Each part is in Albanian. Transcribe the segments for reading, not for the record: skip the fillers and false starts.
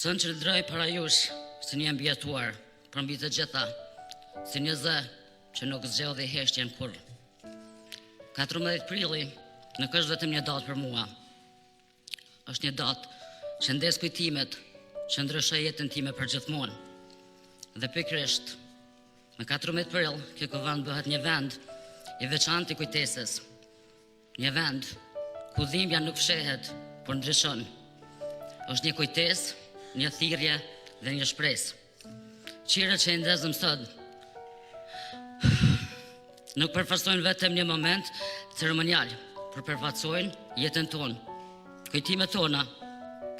Sënë që lëdroj para jush, si një mbjetuar, për mbi të gjitha, si një zë që nuk zgjedhi heshtjen kur. 14 prilli nuk është vetëm një datë për mua. Është një datë që ndes kujtimet që ndryshoi jetën time përgjithmonë. Dhe pikërisht, me 14 prill, kjo vend bëhet një vend i veçantë i kujtesës. Një vend ku dhimbja nuk fshehet, por ndryshon. Është një kujtesë, një thirrje dhe një shpresë. Qirët që i ndezëm sot nuk përfaqësojnë vetëm një moment ceremonial, por përfaqësojnë jetën tonë, kujtimet tona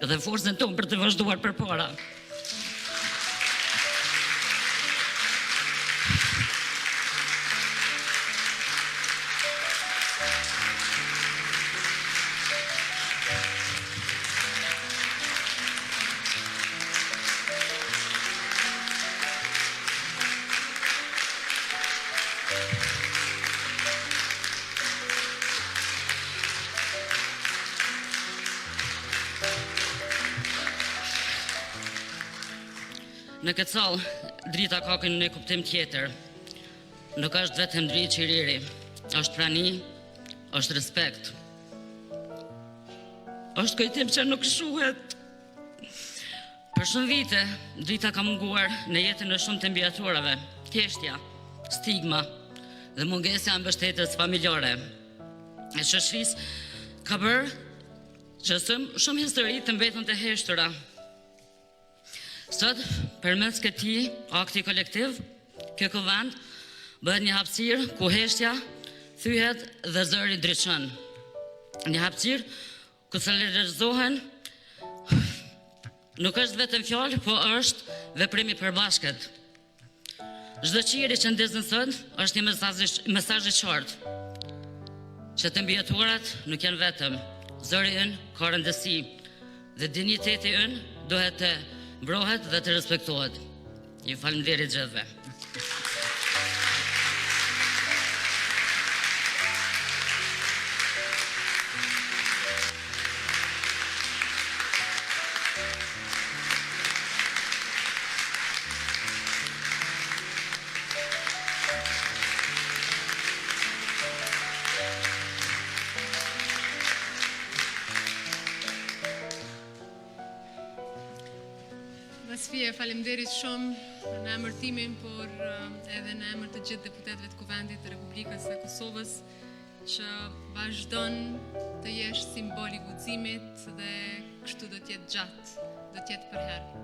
dhe forcën tonë për të vazhduar përpara. Në këtë sallë, drita ka një kuptim tjetër. Nuk është vetëm dritë qiriri, është prani, është respekt. Është kujtim që nuk shuhet. Për shumë vite, drita ka munguar në jetën e shumë të mbjeturave, thjeshtja, stigma dhe mungesja e mbështetjes familjare. E shoqërisë ka bërë që shumë histori të mbetën të heshtura. Sot, përmes këtij akti kolektiv, kjo vend bëhet një hapësirë ku heshtja thyhet dhe zëri ndriçon. Një hapësirë ku solidarizohen nuk është vetëm fjalë, po është veprim i përbashkët. Çdo qiri që ndezën sot është një mesazh i qartë që të mbjetuarat nuk janë vetëm, zëri ynë ka rëndësi dhe dinjiteti ynë duhet të mbrohet dhe të respektohet. Ju faleminderit gjithëve. Sfie, faleminderit shumë në emër timin, por edhe në emër të gjithë deputetëve të Kuvendit të Republikës së Kosovës, që vazhdon të jesh simbol i guximit dhe kështu do të jetë gjatë, do të jetë për herë.